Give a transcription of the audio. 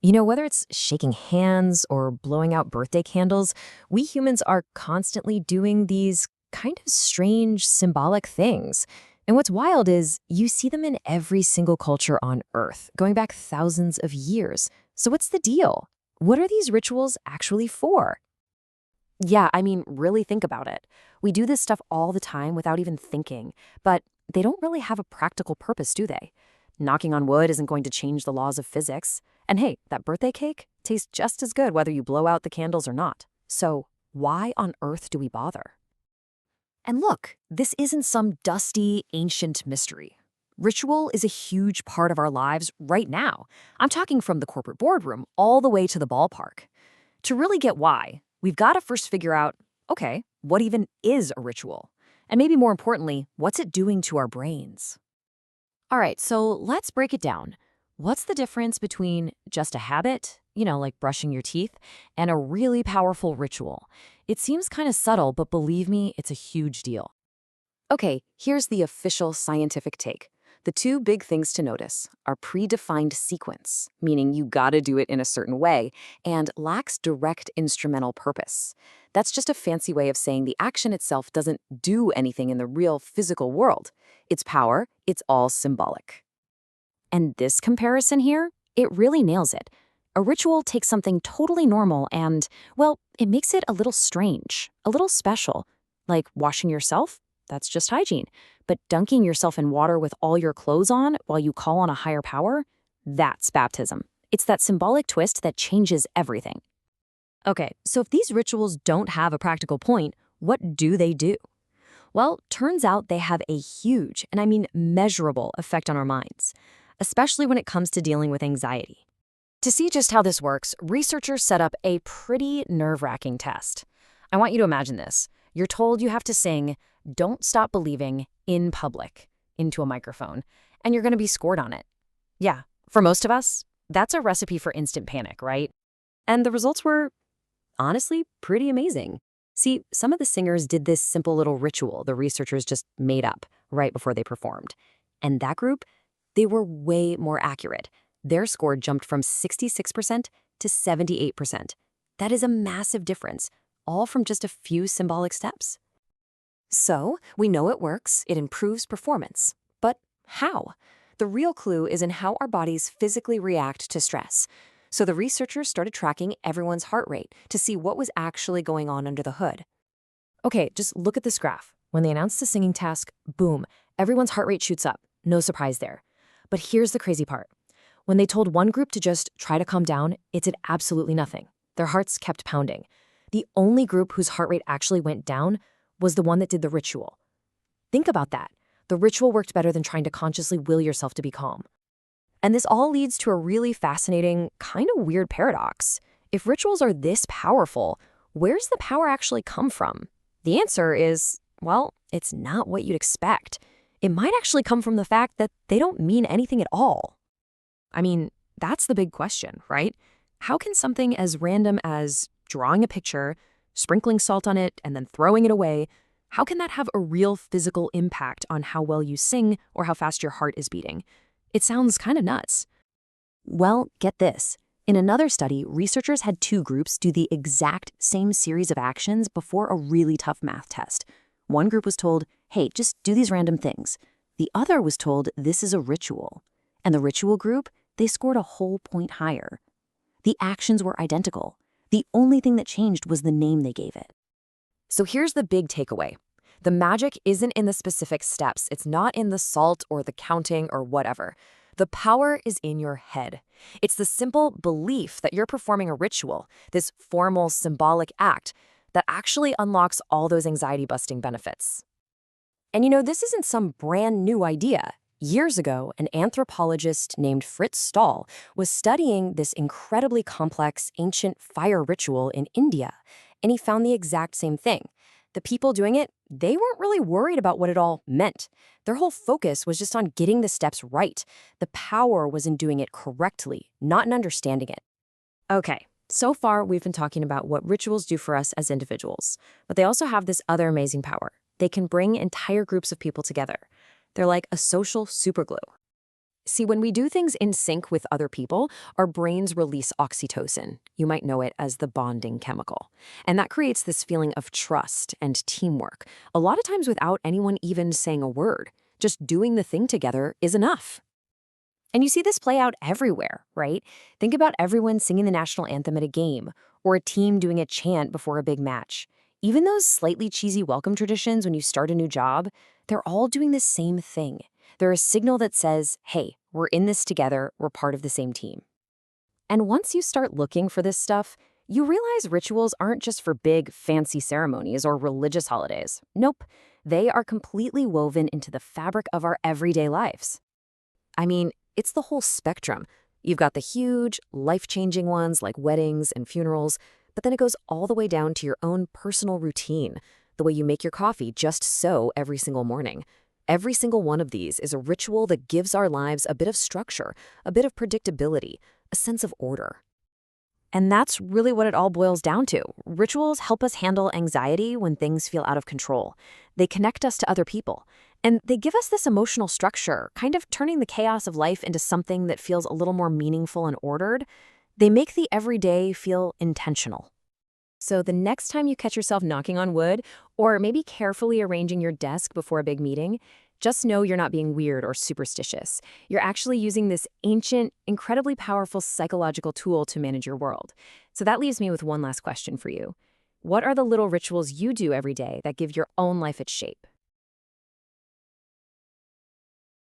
Whether it's shaking hands or blowing out birthday candles, we humans are constantly doing these kind of strange symbolic things. And what's wild is you see them in every single culture on Earth, going back thousands of years. So what's the deal? What are these rituals actually for? Yeah, really think about it. We do this stuff all the time without even thinking, but they don't really have a practical purpose, do they? Knocking on wood isn't going to change the laws of physics. And hey, that birthday cake tastes just as good whether you blow out the candles or not. So, why on earth do we bother? And look, this isn't some dusty, ancient mystery. Ritual is a huge part of our lives right now. I'm talking from the corporate boardroom all the way to the ballpark. To really get why, we've got to first figure out, okay, what even is a ritual? And maybe more importantly, what's it doing to our brains? All right, so let's break it down. What's the difference between just a habit, like brushing your teeth, and a really powerful ritual? It seems kind of subtle, but believe me, it's a huge deal. Okay, here's the official scientific take. The two big things to notice are predefined sequence, meaning you gotta do it in a certain way, and lacks direct instrumental purpose. That's just a fancy way of saying the action itself doesn't do anything in the real physical world. Its power, it's all symbolic. And this comparison here, it really nails it. A ritual takes something totally normal and, well, it makes it a little strange, a little special. Like washing yourself, that's just hygiene. But dunking yourself in water with all your clothes on while you call on a higher power, that's baptism. It's that symbolic twist that changes everything. Okay, so if these rituals don't have a practical point, what do they do? Well, turns out they have a huge, and I mean measurable, effect on our minds, especially when it comes to dealing with anxiety. To see just how this works, researchers set up a pretty nerve-wracking test. I want you to imagine this. You're told you have to sing "Don't Stop Believing" in public into a microphone, and you're going to be scored on it. Yeah, for most of us, that's a recipe for instant panic, right? And the results were, honestly, pretty amazing. See, some of the singers did this simple little ritual the researchers just made up right before they performed. And that group, they were way more accurate. Their score jumped from 66% to 78%. That is a massive difference, all from just a few symbolic steps. So, we know it works, it improves performance. But how? The real clue is in how our bodies physically react to stress. So the researchers started tracking everyone's heart rate to see what was actually going on under the hood. Okay, just look at this graph. When they announced the singing task, boom, everyone's heart rate shoots up. No surprise there. But here's the crazy part. When they told one group to just try to calm down, it did absolutely nothing. Their hearts kept pounding. The only group whose heart rate actually went down was the one that did the ritual. Think about that. The ritual worked better than trying to consciously will yourself to be calm. And this all leads to a really fascinating, kind of weird paradox. If rituals are this powerful, where's the power actually come from? The answer is, well, it's not what you'd expect. It might actually come from the fact that they don't mean anything at all. I mean, that's the big question, right? How can something as random as drawing a picture, sprinkling salt on it, and then throwing it away, how can that have a real physical impact on how well you sing or how fast your heart is beating? It sounds kind of nuts. Well, get this. In another study, researchers had two groups do the exact same series of actions before a really tough math test. One group was told, hey, just do these random things. The other was told this is a ritual. And the ritual group, they scored a whole point higher. The actions were identical. The only thing that changed was the name they gave it. So here's the big takeaway. The magic isn't in the specific steps. It's not in the salt or the counting or whatever. The power is in your head. It's the simple belief that you're performing a ritual, this formal, symbolic act that actually unlocks all those anxiety-busting benefits. And this isn't some brand new idea. Years ago, an anthropologist named Fritz Stahl was studying this incredibly complex ancient fire ritual in India, and he found the exact same thing. The people doing it, they weren't really worried about what it all meant. Their whole focus was just on getting the steps right. The power was in doing it correctly, not in understanding it. Okay, so far we've been talking about what rituals do for us as individuals, but they also have this other amazing power. They can bring entire groups of people together. They're like a social superglue. See, when we do things in sync with other people, our brains release oxytocin. You might know it as the bonding chemical. And that creates this feeling of trust and teamwork, a lot of times without anyone even saying a word. Just doing the thing together is enough. And you see this play out everywhere, right? Think about everyone singing the national anthem at a game, or a team doing a chant before a big match. Even those slightly cheesy welcome traditions when you start a new job, they're all doing the same thing. They're a signal that says, hey, we're in this together, we're part of the same team. And once you start looking for this stuff, you realize rituals aren't just for big, fancy ceremonies or religious holidays. Nope, they are completely woven into the fabric of our everyday lives. I mean, it's the whole spectrum. You've got the huge, life-changing ones like weddings and funerals, but then it goes all the way down to your own personal routine, the way you make your coffee just so every single morning. Every single one of these is a ritual that gives our lives a bit of structure, a bit of predictability, a sense of order. And that's really what it all boils down to. Rituals help us handle anxiety when things feel out of control. They connect us to other people. And they give us this emotional structure, kind of turning the chaos of life into something that feels a little more meaningful and ordered. They make the everyday feel intentional. So the next time you catch yourself knocking on wood, or maybe carefully arranging your desk before a big meeting, just know you're not being weird or superstitious. You're actually using this ancient, incredibly powerful psychological tool to manage your world. So that leaves me with one last question for you. What are the little rituals you do every day that give your own life its shape?